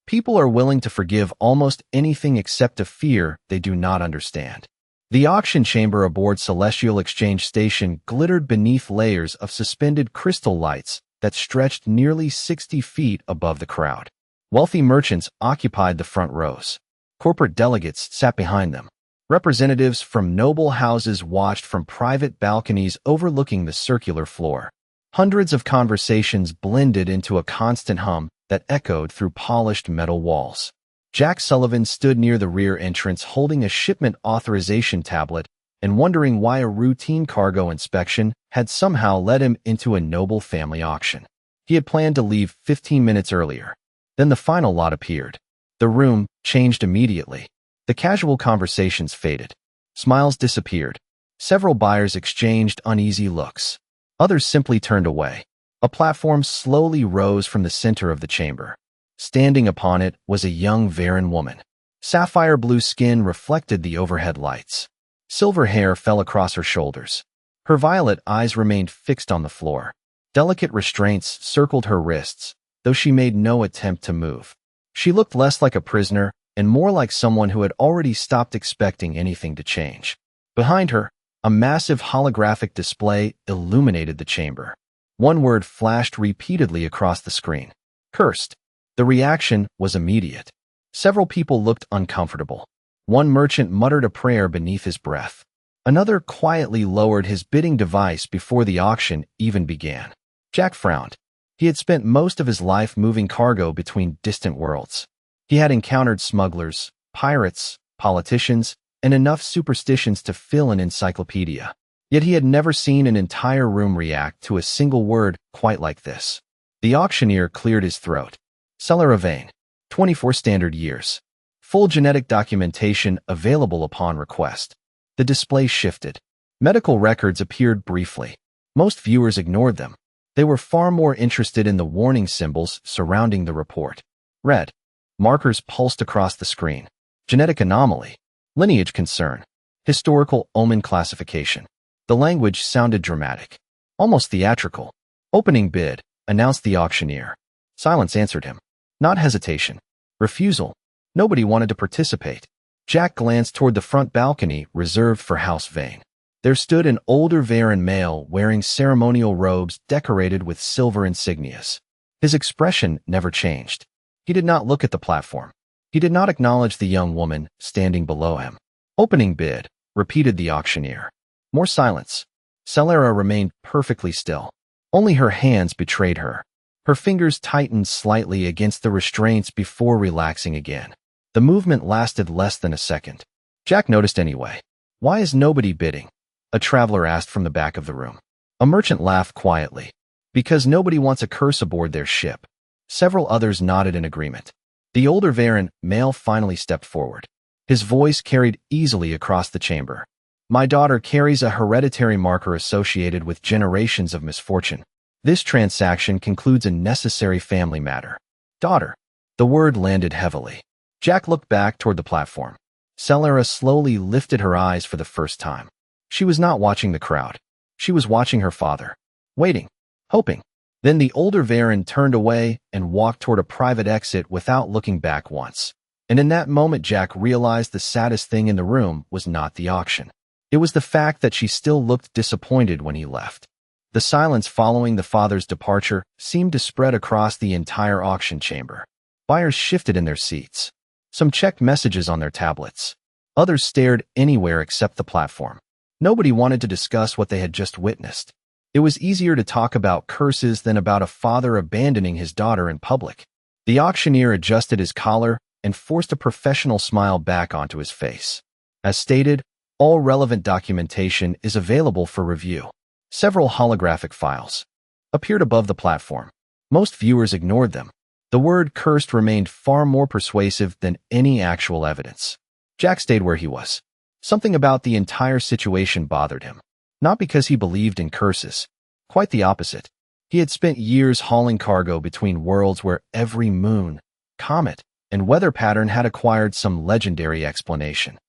People are willing to forgive almost anything except a fear they do not understand. The auction chamber aboard Celestial Exchange Station glittered beneath layers of suspended crystal lights that stretched nearly 60 feet above the crowd. Wealthy merchants occupied the front rows. Corporate delegates sat behind them. Representatives from noble houses watched from private balconies overlooking the circular floor. Hundreds of conversations blended into a constant hum that echoed through polished metal walls. Jack Sullivan stood near the rear entrance holding a shipment authorization tablet and wondering why a routine cargo inspection had somehow led him into a noble family auction. He had planned to leave 15 minutes earlier. Then the final lot appeared. The room changed immediately. The casual conversations faded. Smiles disappeared. Several buyers exchanged uneasy looks. Others simply turned away. A platform slowly rose from the center of the chamber. Standing upon it was a young Varen woman. Sapphire blue skin reflected the overhead lights. Silver hair fell across her shoulders. Her violet eyes remained fixed on the floor. Delicate restraints circled her wrists, though she made no attempt to move. She looked less like a prisoner and more like someone who had already stopped expecting anything to change. Behind her, a massive holographic display illuminated the chamber. One word flashed repeatedly across the screen. Cursed. The reaction was immediate. Several people looked uncomfortable. One merchant muttered a prayer beneath his breath. Another quietly lowered his bidding device before the auction even began. Jack frowned. He had spent most of his life moving cargo between distant worlds. He had encountered smugglers, pirates, politicians, and enough superstitions to fill an encyclopedia. Yet he had never seen an entire room react to a single word quite like this. The auctioneer cleared his throat. Seller of ailen, 24 standard years. Full genetic documentation available upon request. The display shifted. Medical records appeared briefly. Most viewers ignored them. They were far more interested in the warning symbols surrounding the report. Red. Markers pulsed across the screen. Genetic anomaly. Lineage concern. Historical omen classification. The language sounded dramatic. Almost theatrical. Opening bid, announced the auctioneer. Silence answered him. Not hesitation. Refusal. Nobody wanted to participate. Jack glanced toward the front balcony reserved for House Vane. There stood an older Varen male wearing ceremonial robes decorated with silver insignias. His expression never changed. He did not look at the platform. He did not acknowledge the young woman standing below him. Opening bid, repeated the auctioneer. More silence. Celera remained perfectly still. Only her hands betrayed her. Her fingers tightened slightly against the restraints before relaxing again. The movement lasted less than a second. Jack noticed anyway. Why is nobody bidding? A traveler asked from the back of the room. A merchant laughed quietly. Because nobody wants a curse aboard their ship. Several others nodded in agreement. The older Varen male finally stepped forward. His voice carried easily across the chamber. My daughter carries a hereditary marker associated with generations of misfortune. This transaction concludes a necessary family matter. Daughter. The word landed heavily. Jack looked back toward the platform. Celera slowly lifted her eyes for the first time. She was not watching the crowd. She was watching her father. Waiting. Hoping. Then the older Varen turned away and walked toward a private exit without looking back once. And in that moment Jack realized the saddest thing in the room was not the auction. It was the fact that she still looked disappointed when he left. The silence following the father's departure seemed to spread across the entire auction chamber. Buyers shifted in their seats. Some checked messages on their tablets. Others stared anywhere except the platform. Nobody wanted to discuss what they had just witnessed. It was easier to talk about curses than about a father abandoning his daughter in public. The auctioneer adjusted his collar and forced a professional smile back onto his face. As stated, all relevant documentation is available for review. Several holographic files appeared above the platform. Most viewers ignored them. The word cursed remained far more persuasive than any actual evidence. Jack stayed where he was. Something about the entire situation bothered him. Not because he believed in curses. Quite the opposite. He had spent years hauling cargo between worlds where every moon, comet, and weather pattern had acquired some legendary explanation.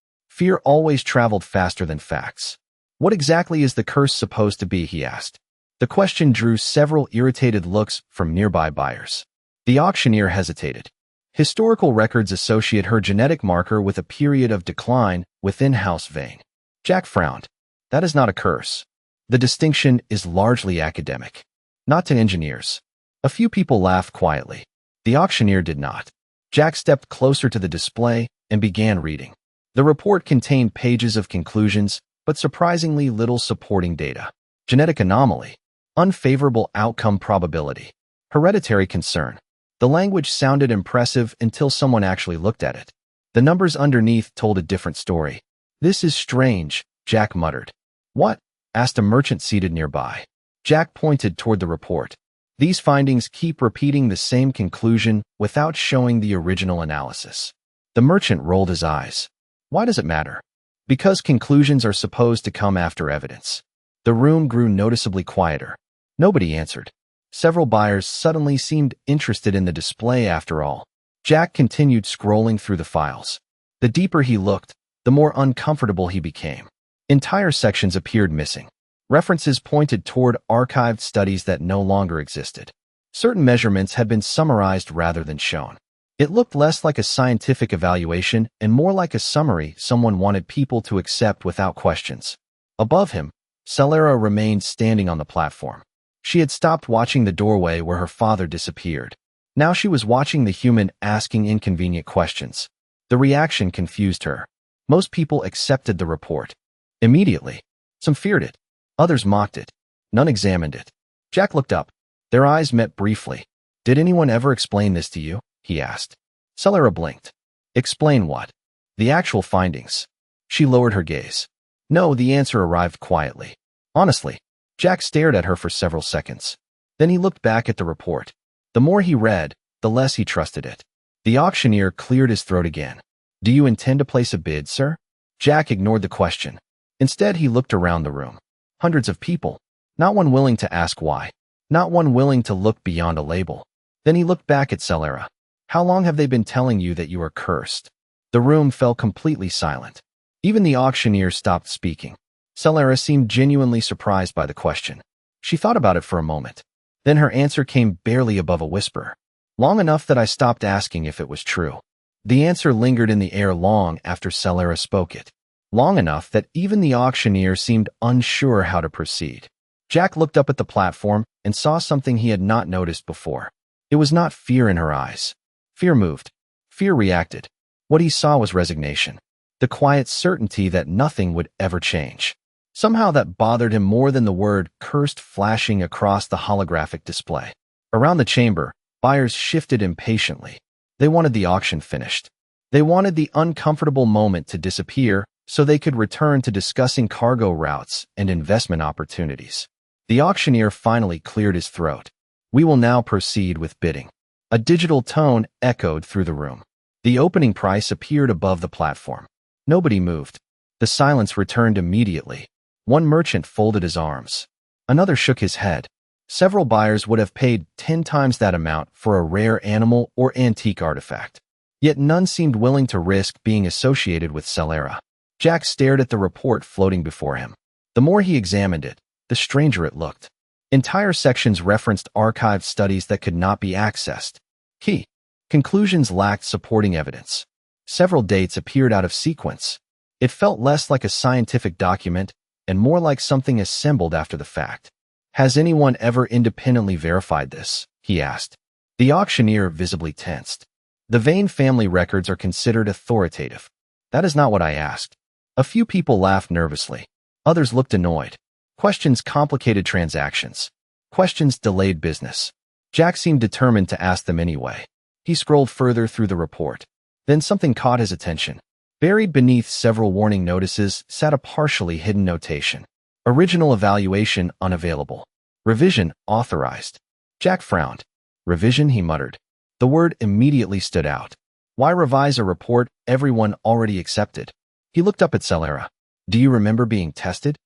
Fear always traveled faster than facts. What exactly is the curse supposed to be, he asked. The question drew several irritated looks from nearby buyers. The auctioneer hesitated. Historical records associate her genetic marker with a period of decline within House Vane. Jack frowned. That is not a curse. The distinction is largely academic, not to engineers. A few people laughed quietly. The auctioneer did not. Jack stepped closer to the display and began reading. The report contained pages of conclusions, but surprisingly little supporting data. Genetic anomaly, unfavorable outcome probability, hereditary concern. The language sounded impressive until someone actually looked at it. The numbers underneath told a different story. This is strange, Jack muttered. What? Asked a merchant seated nearby. Jack pointed toward the report. These findings keep repeating the same conclusion without showing the original analysis. The merchant rolled his eyes. Why does it matter? Because conclusions are supposed to come after evidence. The room grew noticeably quieter. Nobody answered. Several buyers suddenly seemed interested in the display after all. Jack continued scrolling through the files. The deeper he looked, the more uncomfortable he became. Entire sections appeared missing. References pointed toward archived studies that no longer existed. Certain measurements had been summarized rather than shown. It looked less like a scientific evaluation and more like a summary someone wanted people to accept without questions. Above him, Celera remained standing on the platform. She had stopped watching the doorway where her father disappeared. Now she was watching the human asking inconvenient questions. The reaction confused her. Most people accepted the report. Immediately. Some feared it. Others mocked it. None examined it. Jack looked up. Their eyes met briefly. Did anyone ever explain this to you? He asked. Celera blinked. Explain what? The actual findings. She lowered her gaze. No, the answer arrived quietly. Honestly. Jack stared at her for several seconds. Then he looked back at the report. The more he read, the less he trusted it. The auctioneer cleared his throat again. Do you intend to place a bid, sir? Jack ignored the question. Instead, he looked around the room. Hundreds of people. Not one willing to ask why. Not one willing to look beyond a label. Then he looked back at Celera. How long have they been telling you that you are cursed? The room fell completely silent. Even the auctioneer stopped speaking. Celera seemed genuinely surprised by the question. She thought about it for a moment. Then her answer came barely above a whisper. Long enough that I stopped asking if it was true. The answer lingered in the air long after Celera spoke it. Long enough that even the auctioneer seemed unsure how to proceed. Jack looked up at the platform and saw something he had not noticed before. It was not fear in her eyes. Fear moved. Fear reacted. What he saw was resignation. The quiet certainty that nothing would ever change. Somehow that bothered him more than the word cursed flashing across the holographic display. Around the chamber, buyers shifted impatiently. They wanted the auction finished. They wanted the uncomfortable moment to disappear so they could return to discussing cargo routes and investment opportunities. The auctioneer finally cleared his throat. We will now proceed with bidding. A digital tone echoed through the room. The opening price appeared above the platform. Nobody moved. The silence returned immediately. One merchant folded his arms. Another shook his head. Several buyers would have paid 10 times that amount for a rare animal or antique artifact. Yet none seemed willing to risk being associated with Celera. Jack stared at the report floating before him. The more he examined it, the stranger it looked. Entire sections referenced archived studies that could not be accessed. Key conclusions lacked supporting evidence. Several dates appeared out of sequence. It felt less like a scientific document and more like something assembled after the fact. Has anyone ever independently verified this? He asked. The auctioneer visibly tensed. The Vane family records are considered authoritative. That is not what I asked. A few people laughed nervously. Others looked annoyed. Questions complicated transactions. Questions delayed business. Jack seemed determined to ask them anyway. He scrolled further through the report. Then something caught his attention. Buried beneath several warning notices sat a partially hidden notation. Original evaluation unavailable. Revision authorized. Jack frowned. Revision, he muttered. The word immediately stood out. Why revise a report everyone already accepted? He looked up at Celera. Do you remember being tested?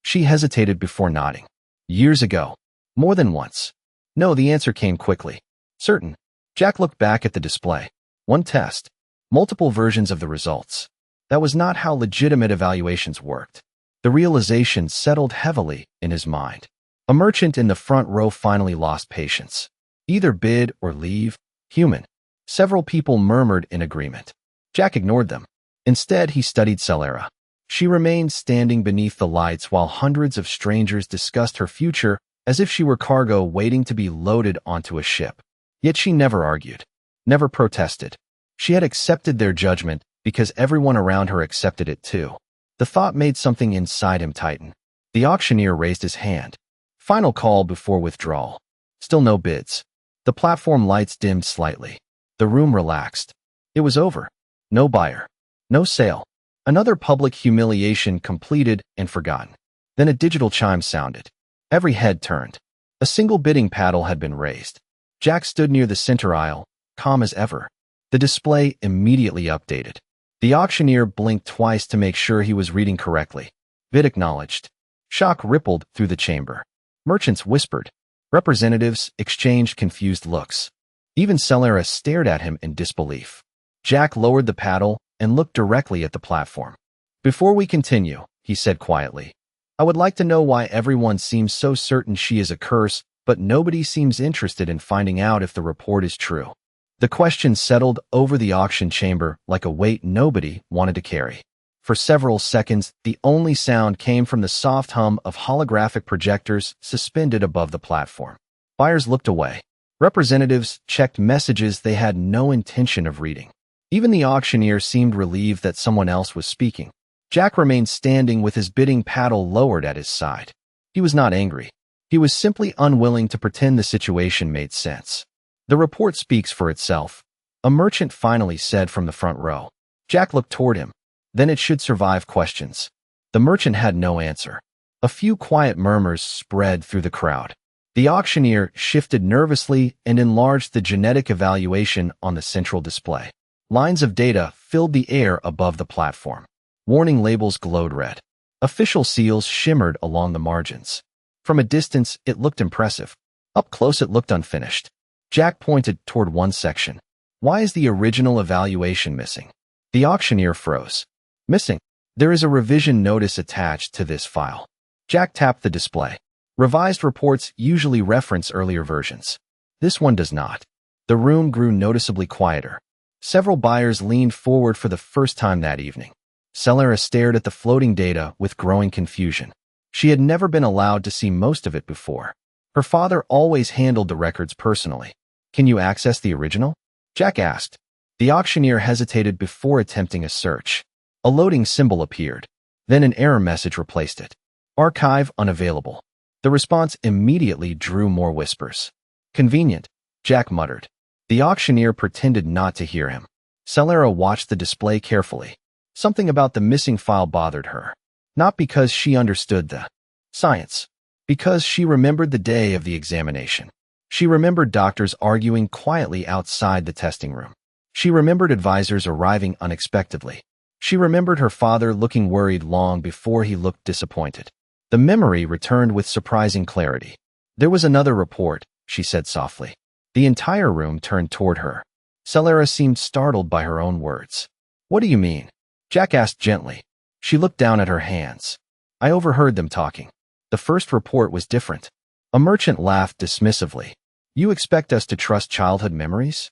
She hesitated before nodding. Years ago. More than once. No, the answer came quickly. Certain. Jack looked back at the display. One test. Multiple versions of the results. That was not how legitimate evaluations worked. The realization settled heavily in his mind. A merchant in the front row finally lost patience. Either bid or leave. Human. Several people murmured in agreement. Jack ignored them. Instead, he studied Celera. She remained standing beneath the lights while hundreds of strangers discussed her future as if she were cargo waiting to be loaded onto a ship. Yet she never argued, never protested. She had accepted their judgment because everyone around her accepted it too. The thought made something inside him tighten. The auctioneer raised his hand. Final call before withdrawal. Still no bids. The platform lights dimmed slightly. The room relaxed. It was over. No buyer. No sale. Another public humiliation completed and forgotten. Then a digital chime sounded. Every head turned. A single bidding paddle had been raised. Jack stood near the center aisle, calm as ever. The display immediately updated. The auctioneer blinked twice to make sure he was reading correctly. Bid acknowledged. Shock rippled through the chamber. Merchants whispered. Representatives exchanged confused looks. Even Celera stared at him in disbelief. Jack lowered the paddle and looked directly at the platform. Before we continue, he said quietly, I would like to know why everyone seems so certain she is a curse, but nobody seems interested in finding out if the report is true. The question settled over the auction chamber like a weight nobody wanted to carry. For several seconds, the only sound came from the soft hum of holographic projectors suspended above the platform. Buyers looked away. Representatives checked messages they had no intention of reading. Even the auctioneer seemed relieved that someone else was speaking. Jack remained standing with his bidding paddle lowered at his side. He was not angry. He was simply unwilling to pretend the situation made sense. The report speaks for itself, a merchant finally said from the front row. Jack looked toward him. Then it should survive questions. The merchant had no answer. A few quiet murmurs spread through the crowd. The auctioneer shifted nervously and enlarged the genetic evaluation on the central display. Lines of data filled the air above the platform. Warning labels glowed red. Official seals shimmered along the margins. From a distance, it looked impressive. Up close, it looked unfinished. Jack pointed toward one section. Why is the original evaluation missing? The auctioneer froze. Missing. There is a revision notice attached to this file. Jack tapped the display. Revised reports usually reference earlier versions. This one does not. The room grew noticeably quieter. Several buyers leaned forward for the first time that evening. Celera stared at the floating data with growing confusion. She had never been allowed to see most of it before. Her father always handled the records personally. Can you access the original? Jack asked. The auctioneer hesitated before attempting a search. A loading symbol appeared. Then an error message replaced it. Archive unavailable. The response immediately drew more whispers. Convenient, Jack muttered. The auctioneer pretended not to hear him. Celera watched the display carefully. Something about the missing file bothered her. Not because she understood the science. Because she remembered the day of the examination. She remembered doctors arguing quietly outside the testing room. She remembered advisors arriving unexpectedly. She remembered her father looking worried long before he looked disappointed. The memory returned with surprising clarity. There was another report, she said softly. The entire room turned toward her. Celera seemed startled by her own words. What do you mean? Jack asked gently. She looked down at her hands. I overheard them talking. The first report was different. A merchant laughed dismissively. You expect us to trust childhood memories?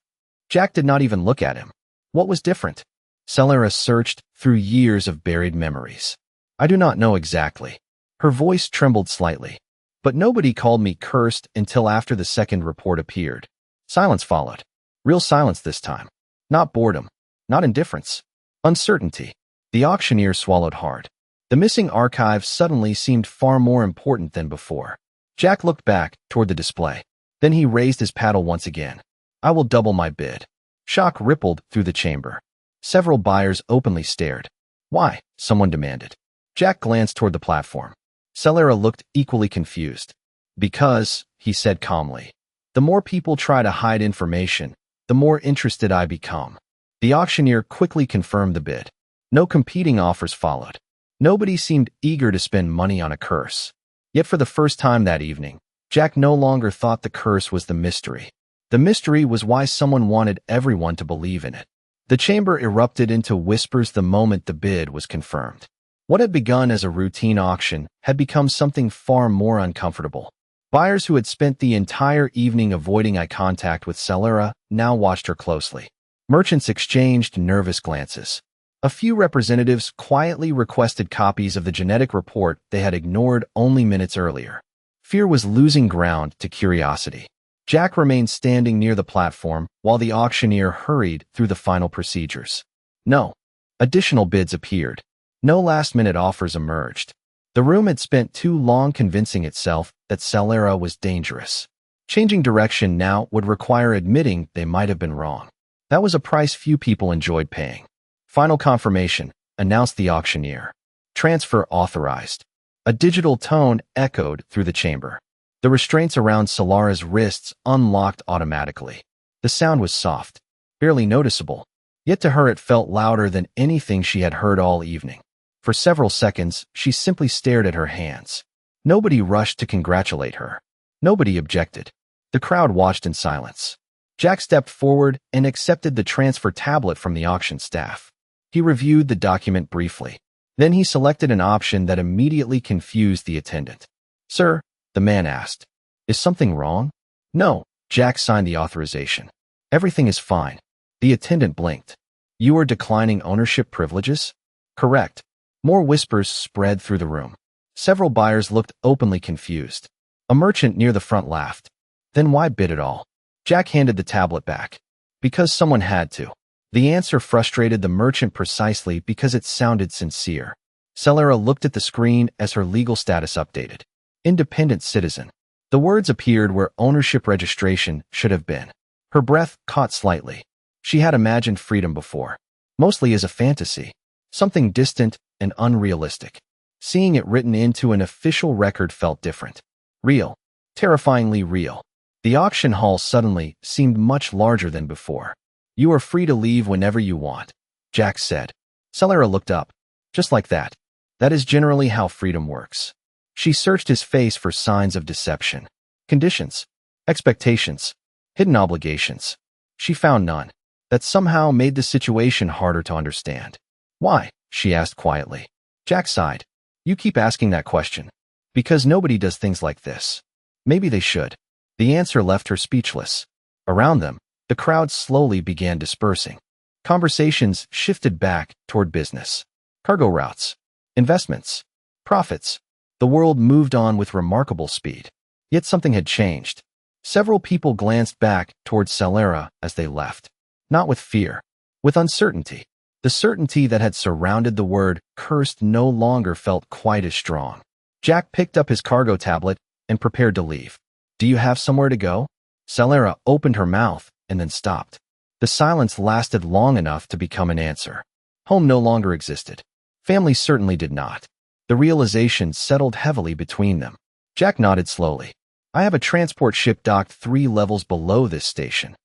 Jack did not even look at him. What was different? Celera searched through years of buried memories. I do not know exactly. Her voice trembled slightly. But nobody called me cursed until after the second report appeared. Silence followed. Real silence this time. Not boredom. Not indifference. Uncertainty. The auctioneer swallowed hard. The missing archive suddenly seemed far more important than before. Jack looked back toward the display. Then he raised his paddle once again. I will double my bid. Shock rippled through the chamber. Several buyers openly stared. Why? Someone demanded. Jack glanced toward the platform. Celera looked equally confused. Because, he said calmly, the more people try to hide information, the more interested I become. The auctioneer quickly confirmed the bid. No competing offers followed. Nobody seemed eager to spend money on a curse. Yet for the first time that evening, Jack no longer thought the curse was the mystery. The mystery was why someone wanted everyone to believe in it. The chamber erupted into whispers the moment the bid was confirmed. What had begun as a routine auction had become something far more uncomfortable. Buyers who had spent the entire evening avoiding eye contact with Celera now watched her closely. Merchants exchanged nervous glances. A few representatives quietly requested copies of the genetic report they had ignored only minutes earlier. Fear was losing ground to curiosity. Jack remained standing near the platform while the auctioneer hurried through the final procedures. No additional bids appeared. No last-minute offers emerged. The room had spent too long convincing itself that Celera was dangerous. Changing direction now would require admitting they might have been wrong. That was a price few people enjoyed paying. Final confirmation, announced the auctioneer. Transfer authorized. A digital tone echoed through the chamber. The restraints around Celera's wrists unlocked automatically. The sound was soft, barely noticeable, yet to her it felt louder than anything she had heard all evening. For several seconds, she simply stared at her hands. Nobody rushed to congratulate her. Nobody objected. The crowd watched in silence. Jack stepped forward and accepted the transfer tablet from the auction staff. He reviewed the document briefly. Then he selected an option that immediately confused the attendant. "Sir," the man asked, "is something wrong?" "No." Jack signed the authorization. "Everything is fine." The attendant blinked. "You are declining ownership privileges?" "Correct." More whispers spread through the room. Several buyers looked openly confused. A merchant near the front laughed. "Then why bid at all?" Jack handed the tablet back. "Because someone had to." The answer frustrated the merchant precisely because it sounded sincere. Celera looked at the screen as her legal status updated. Independent citizen. The words appeared where ownership registration should have been. Her breath caught slightly. She had imagined freedom before, mostly as a fantasy, something distant and unrealistic. Seeing it written into an official record felt different. Real. Terrifyingly real. The auction hall suddenly seemed much larger than before. "You are free to leave whenever you want," Jack said. Celera looked up. "Just like that. That is generally how freedom works." She searched his face for signs of deception. Conditions. Expectations. Hidden obligations. She found none. That somehow made the situation harder to understand. "Why?" she asked quietly. Jack sighed. "You keep asking that question. Because nobody does things like this." Maybe they should. The answer left her speechless. Around them, the crowd slowly began dispersing. Conversations shifted back toward business. Cargo routes. Investments. Profits. The world moved on with remarkable speed. Yet something had changed. Several people glanced back toward Celera as they left. Not with fear. With uncertainty. The certainty that had surrounded the word cursed no longer felt quite as strong. Jack picked up his cargo tablet and prepared to leave. "Do you have somewhere to go?" Celera opened her mouth and then stopped. The silence lasted long enough to become an answer. Home no longer existed. Family certainly did not. The realization settled heavily between them. Jack nodded slowly. "I have a transport ship docked 3 levels below this station."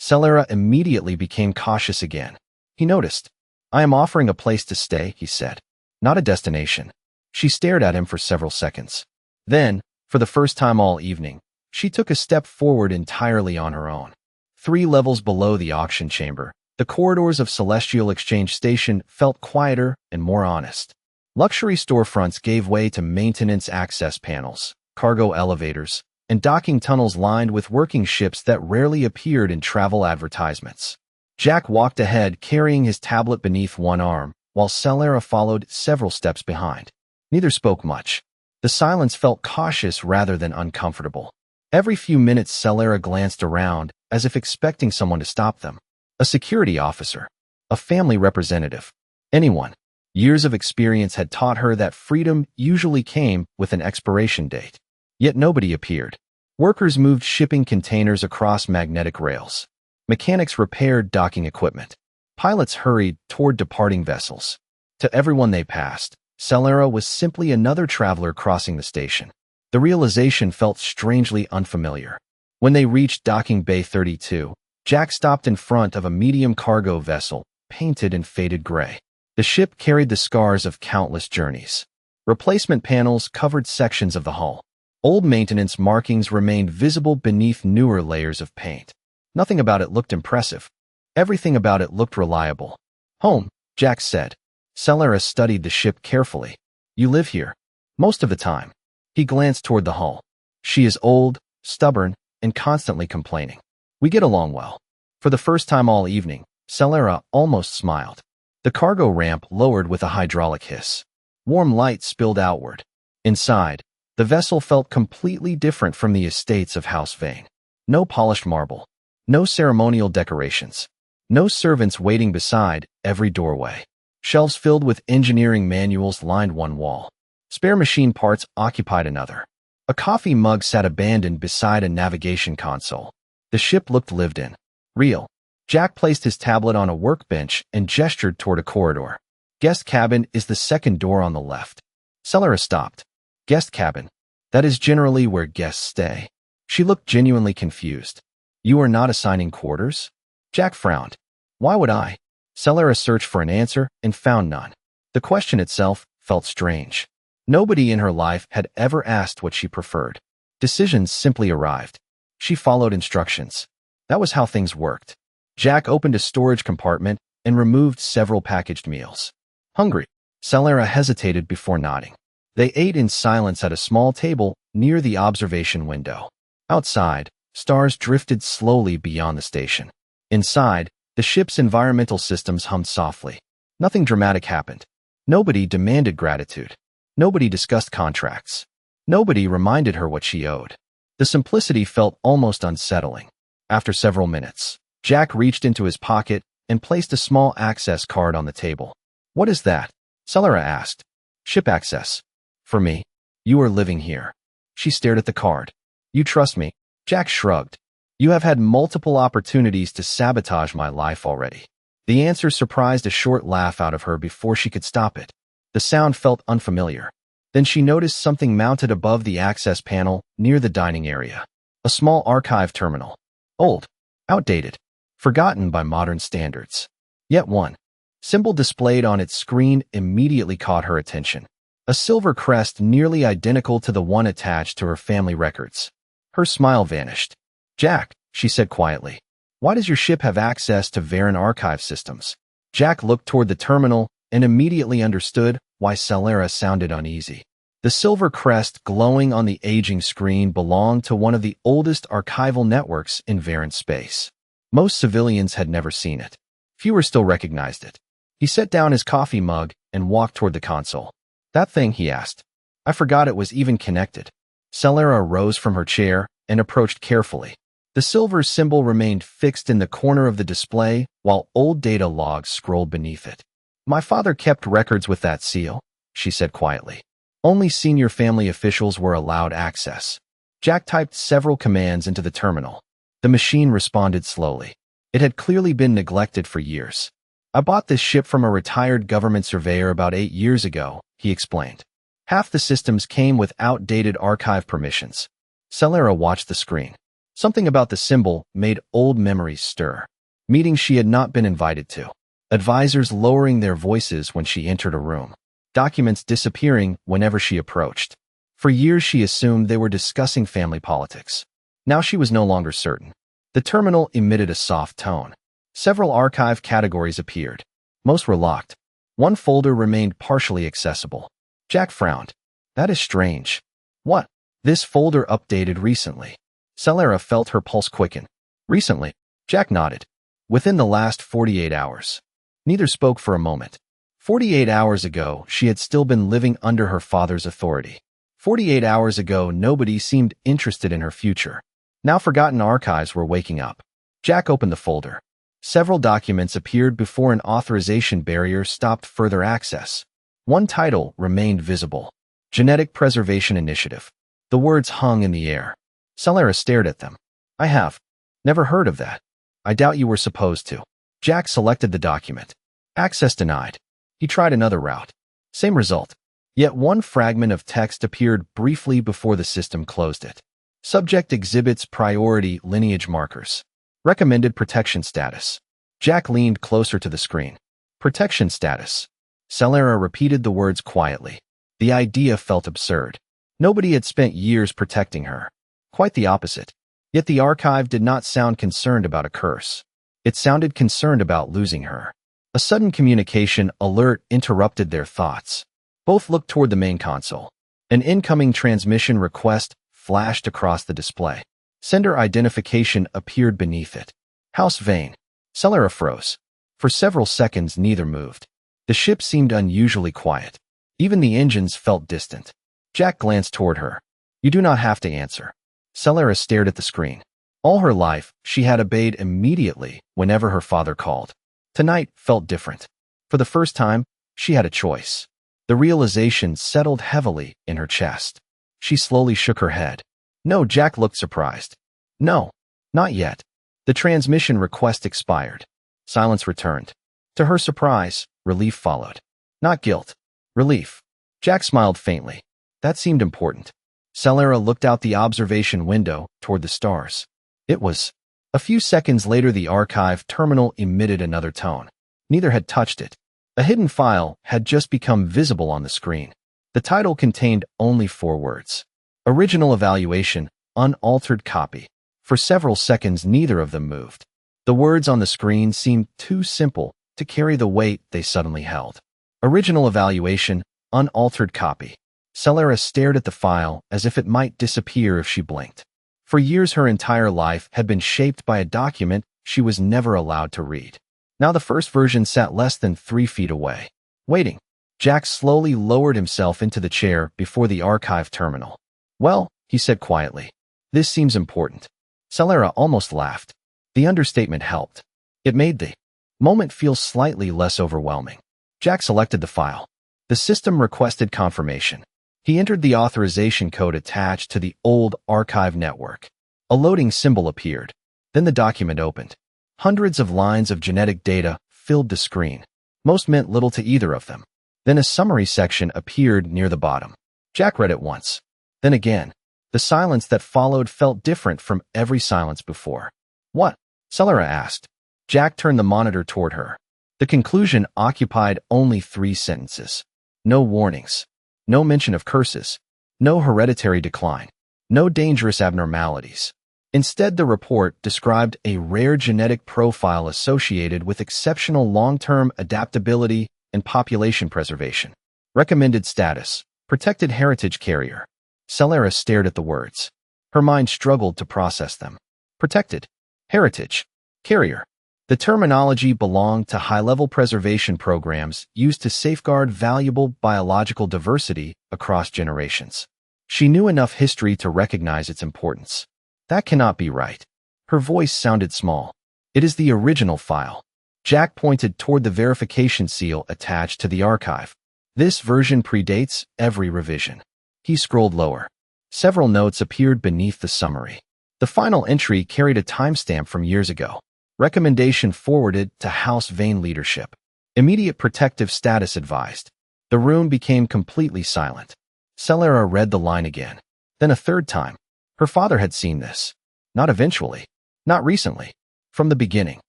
Celera immediately became cautious again. He noticed. "I am offering a place to stay," he said. "Not a destination." She stared at him for several seconds. Then, for the first time all evening, she took a step forward entirely on her own. 3 levels below the auction chamber, the corridors of Celestial Exchange Station felt quieter and more honest. Luxury storefronts gave way to maintenance access panels, cargo elevators, and docking tunnels lined with working ships that rarely appeared in travel advertisements. Jack walked ahead carrying his tablet beneath one arm, while Celera followed several steps behind. Neither spoke much. The silence felt cautious rather than uncomfortable. Every few minutes Celera glanced around, as if expecting someone to stop them. A security officer. A family representative. Anyone. Years of experience had taught her that freedom usually came with an expiration date. Yet nobody appeared. Workers moved shipping containers across magnetic rails. Mechanics repaired docking equipment. Pilots hurried toward departing vessels. To everyone they passed, Celera was simply another traveler crossing the station. The realization felt strangely unfamiliar. When they reached docking bay 32, Jack stopped in front of a medium cargo vessel, painted in faded gray. The ship carried the scars of countless journeys. Replacement panels covered sections of the hull. Old maintenance markings remained visible beneath newer layers of paint. Nothing about it looked impressive. Everything about it looked reliable. "Home," Jack said. Celera studied the ship carefully. "You live here?" "Most of the time." He glanced toward the hull. She is old, stubborn, and constantly complaining. We get along well. For the first time all evening, Celera almost smiled. The cargo ramp lowered with a hydraulic hiss. Warm light spilled outward. Inside, the vessel felt completely different from the estates of House Vane. No polished marble. No ceremonial decorations. No servants waiting beside every doorway. Shelves filled with engineering manuals lined one wall. Spare machine parts occupied another. A coffee mug sat abandoned beside a navigation console. The ship looked lived in. Real. Jack placed his tablet on a workbench and gestured toward a corridor. Guest cabin is the second door on the left. Celera stopped. Guest cabin. That is generally where guests stay. She looked genuinely confused. You are not assigning quarters? Jack frowned. Why would I? Celera searched for an answer and found none. The question itself felt strange. Nobody in her life had ever asked what she preferred. Decisions simply arrived. She followed instructions. That was how things worked. Jack opened a storage compartment and removed several packaged meals. Hungry? Celera hesitated before nodding. They ate in silence at a small table near the observation window. Outside, stars drifted slowly beyond the station. Inside, the ship's environmental systems hummed softly. Nothing dramatic happened. Nobody demanded gratitude. Nobody discussed contracts. Nobody reminded her what she owed. The simplicity felt almost unsettling. After several minutes, Jack reached into his pocket and placed a small access card on the table. What is that? Celera asked. Ship access. For me. You are living here. She stared at the card. You trust me? Jack shrugged. You have had multiple opportunities to sabotage my life already. The answer surprised a short laugh out of her before she could stop it. The sound felt unfamiliar. Then she noticed something mounted above the access panel near the dining area. A small archive terminal. Old. Outdated. Forgotten by modern standards. Yet one symbol displayed on its screen immediately caught her attention. A silver crest nearly identical to the one attached to her family records. Her smile vanished. Jack, she said quietly. Why does your ship have access to Varen archive systems? Jack looked toward the terminal and immediately understood why Celera sounded uneasy. The silver crest glowing on the aging screen belonged to one of the oldest archival networks in Varen space. Most civilians had never seen it. Fewer still recognized it. He set down his coffee mug and walked toward the console. That thing, he asked. I forgot it was even connected. Celera rose from her chair and approached carefully. The silver symbol remained fixed in the corner of the display while old data logs scrolled beneath it. My father kept records with that seal, she said quietly. Only senior family officials were allowed access. Jack typed several commands into the terminal. The machine responded slowly. It had clearly been neglected for years. I bought this ship from a retired government surveyor about 8 years ago, he explained. Half the systems came with outdated archive permissions. Celera watched the screen. Something about the symbol made old memories stir. Meetings she had not been invited to. Advisors lowering their voices when she entered a room. Documents disappearing whenever she approached. For years she assumed they were discussing family politics. Now she was no longer certain. The terminal emitted a soft tone. Several archive categories appeared. Most were locked. One folder remained partially accessible. Jack frowned. That is strange. What? This folder updated recently. Celera felt her pulse quicken. Recently? Jack nodded. Within the last 48 hours. Neither spoke for a moment. 48 hours ago, she had still been living under her father's authority. 48 hours ago, nobody seemed interested in her future. Now forgotten archives were waking up. Jack opened the folder. Several documents appeared before an authorization barrier stopped further access. One title remained visible. Genetic Preservation Initiative. The words hung in the air. Celera stared at them. I have never heard of that. I doubt you were supposed to. Jack selected the document. Access denied. He tried another route. Same result. Yet one fragment of text appeared briefly before the system closed it. Subject exhibits priority lineage markers. Recommended protection status. Jack leaned closer to the screen. Protection status. Celera repeated the words quietly. The idea felt absurd. Nobody had spent years protecting her. Quite the opposite. Yet the archive did not sound concerned about a curse. It sounded concerned about losing her. A sudden communication alert interrupted their thoughts. Both looked toward the main console. An incoming transmission request flashed across the display. Sender identification appeared beneath it. House Vane. Celera froze. For several seconds, neither moved. The ship seemed unusually quiet. Even the engines felt distant. Jack glanced toward her. You do not have to answer. Celera stared at the screen. All her life, she had obeyed immediately whenever her father called. Tonight felt different. For the first time, she had a choice. The realization settled heavily in her chest. She slowly shook her head. No, Jack looked surprised. No, not yet. The transmission request expired. Silence returned. To her surprise, relief followed. Not guilt. Relief. Jack smiled faintly. That seemed important. Celera looked out the observation window toward the stars. It was. A few seconds later, the archive terminal emitted another tone. Neither had touched it. A hidden file had just become visible on the screen. The title contained only 4 words. Original evaluation, unaltered copy. For several seconds, neither of them moved. The words on the screen seemed too simple to carry the weight they suddenly held. Original evaluation, unaltered copy. Celera stared at the file as if it might disappear if she blinked. For years, her entire life had been shaped by a document she was never allowed to read. Now the first version sat less than 3 feet away. Waiting. Jack slowly lowered himself into the chair before the archive terminal. Well, he said quietly, this seems important. Celera almost laughed. The understatement helped. It made the moment feel slightly less overwhelming. Jack selected the file. The system requested confirmation. He entered the authorization code attached to the old archive network. A loading symbol appeared. Then the document opened. Hundreds of lines of genetic data filled the screen. Most meant little to either of them. Then a summary section appeared near the bottom. Jack read it once. Then again. The silence that followed felt different from every silence before. What? Celera asked. Jack turned the monitor toward her. The conclusion occupied only 3 sentences. No warnings. No mention of curses. No hereditary decline. No dangerous abnormalities. Instead, the report described a rare genetic profile associated with exceptional long-term adaptability and population preservation. Recommended status: protected heritage carrier. Celera stared at the words. Her mind struggled to process them. Protected heritage carrier. The terminology belonged to high-level preservation programs used to safeguard valuable biological diversity across generations. She knew enough history to recognize its importance. That cannot be right. Her voice sounded small. It is the original file. Jack pointed toward the verification seal attached to the archive. This version predates every revision. He scrolled lower. Several notes appeared beneath the summary. The final entry carried a timestamp from years ago. Recommendation forwarded to House Vane leadership. Immediate protective status advised. The room became completely silent. Celera read the line again. Then a third time. Her father had seen this. Not eventually. Not recently. From the beginning.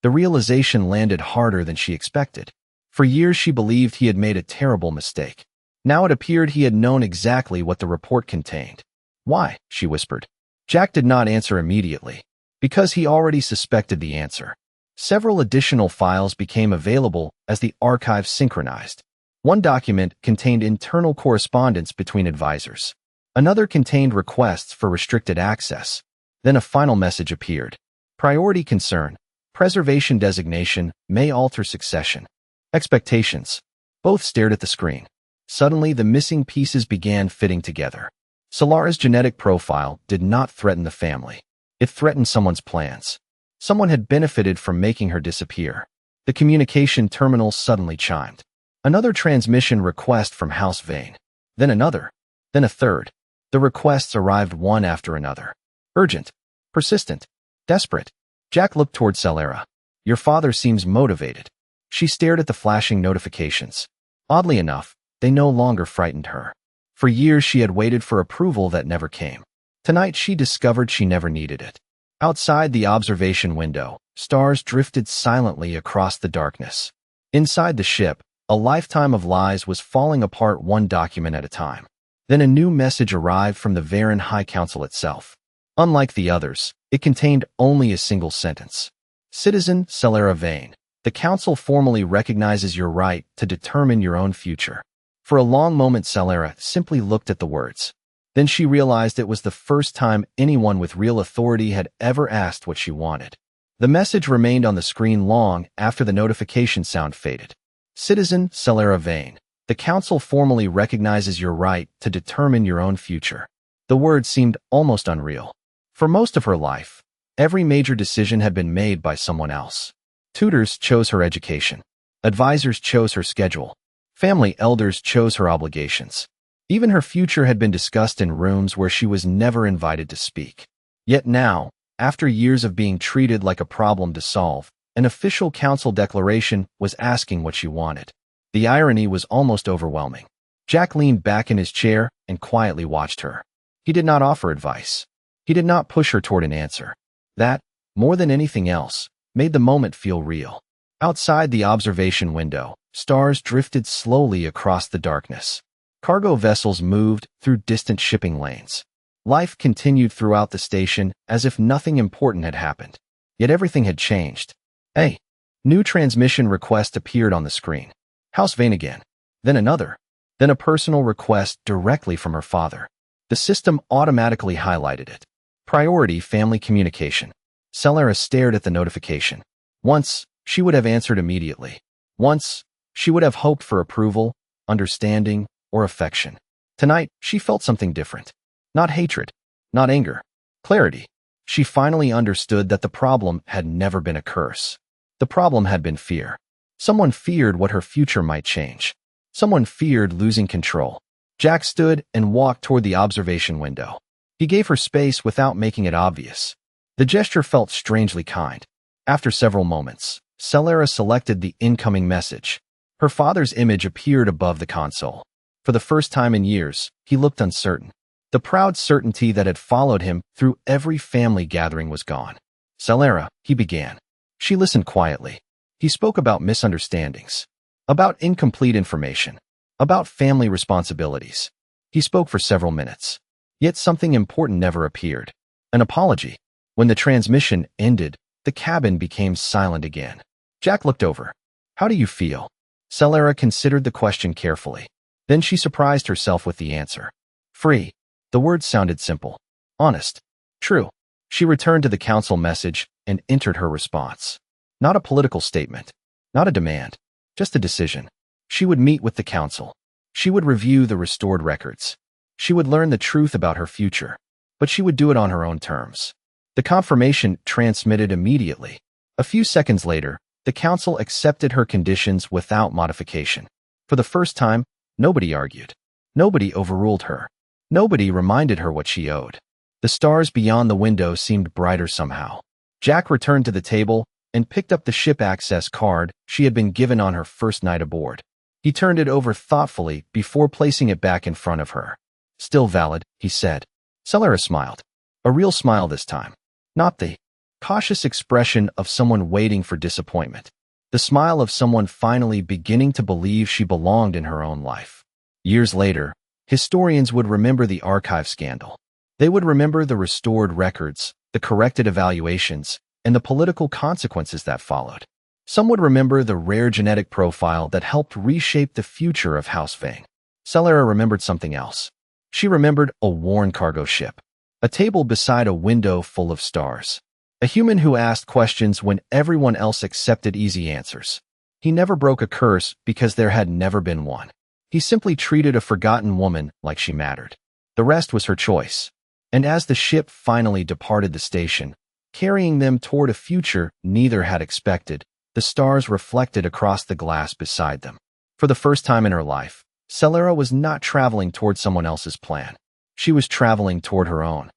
The realization landed harder than she expected. For years she believed he had made a terrible mistake. Now it appeared he had known exactly what the report contained. Why? She whispered. Jack did not answer immediately. Because he already suspected the answer. Several additional files became available as the archive synchronized. One document contained internal correspondence between advisors. Another contained requests for restricted access. Then a final message appeared. Priority concern. Preservation designation may alter succession. Expectations. Both stared at the screen. Suddenly, the missing pieces began fitting together. Celera's genetic profile did not threaten the family. It threatened someone's plans. Someone had benefited from making her disappear. The communication terminal suddenly chimed. Another transmission request from House Vane. Then another. Then a third. The requests arrived one after another. Urgent. Persistent. Desperate. Jack looked toward Celera. Your father seems motivated. She stared at the flashing notifications. Oddly enough, they no longer frightened her. For years she had waited for approval that never came. Tonight she discovered she never needed it. Outside the observation window, stars drifted silently across the darkness. Inside the ship, a lifetime of lies was falling apart one document at a time. Then a new message arrived from the Varen High Council itself. Unlike the others, it contained only a single sentence. Citizen Celera Vane, the Council formally recognizes your right to determine your own future. For a long moment Celera simply looked at the words. Then she realized it was the first time anyone with real authority had ever asked what she wanted. The message remained on the screen long after the notification sound faded. Citizen Celera Vane, the council formally recognizes your right to determine your own future. The word seemed almost unreal. For most of her life, every major decision had been made by someone else. Tutors chose her education. Advisors chose her schedule. Family elders chose her obligations. Even her future had been discussed in rooms where she was never invited to speak. Yet now, after years of being treated like a problem to solve, an official council declaration was asking what she wanted. The irony was almost overwhelming. Jack leaned back in his chair and quietly watched her. He did not offer advice. He did not push her toward an answer. That, more than anything else, made the moment feel real. Outside the observation window, stars drifted slowly across the darkness. Cargo vessels moved through distant shipping lanes. Life continued throughout the station as if nothing important had happened. Yet everything had changed. A new transmission request appeared on the screen. House Vane again. Then another. Then a personal request directly from her father. The system automatically highlighted it. Priority family communication. Celera stared at the notification. Once, she would have answered immediately. Once, she would have hoped for approval, understanding, or affection. Tonight, she felt something different. Not hatred, not anger, clarity. She finally understood that the problem had never been a curse. The problem had been fear. Someone feared what her future might change. Someone feared losing control. Jack stood and walked toward the observation window. He gave her space without making it obvious. The gesture felt strangely kind. After several moments, Celera selected the incoming message. Her father's image appeared above the console. For the first time in years, he looked uncertain. The proud certainty that had followed him through every family gathering was gone. Celera, he began. She listened quietly. He spoke about misunderstandings, about incomplete information, about family responsibilities. He spoke for several minutes. Yet something important never appeared. An apology. When the transmission ended, the cabin became silent again. Jack looked over. How do you feel? Celera considered the question carefully. Then she surprised herself with the answer. Free. The words sounded simple. Honest. True. She returned to the council message and entered her response. Not a political statement. Not a demand. Just a decision. She would meet with the council. She would review the restored records. She would learn the truth about her future. But she would do it on her own terms. The confirmation transmitted immediately. A few seconds later, the council accepted her conditions without modification. For the first time, nobody argued. Nobody overruled her. Nobody reminded her what she owed. The stars beyond the window seemed brighter somehow. Jack returned to the table and picked up the ship access card she had been given on her first night aboard. He turned it over thoughtfully before placing it back in front of her. Still valid, he said. Celera smiled. A real smile this time. Not the cautious expression of someone waiting for disappointment. The smile of someone finally beginning to believe she belonged in her own life. Years later, historians would remember the archive scandal. They would remember the restored records, the corrected evaluations, and the political consequences that followed. Some would remember the rare genetic profile that helped reshape the future of House Vane. Celera remembered something else. She remembered a worn cargo ship, a table beside a window full of stars, a human who asked questions when everyone else accepted easy answers. He never broke a curse because there had never been one. He simply treated a forgotten woman like she mattered. The rest was her choice. And as the ship finally departed the station, carrying them toward a future neither had expected, the stars reflected across the glass beside them. For the first time in her life, Celera was not traveling toward someone else's plan. She was traveling toward her own.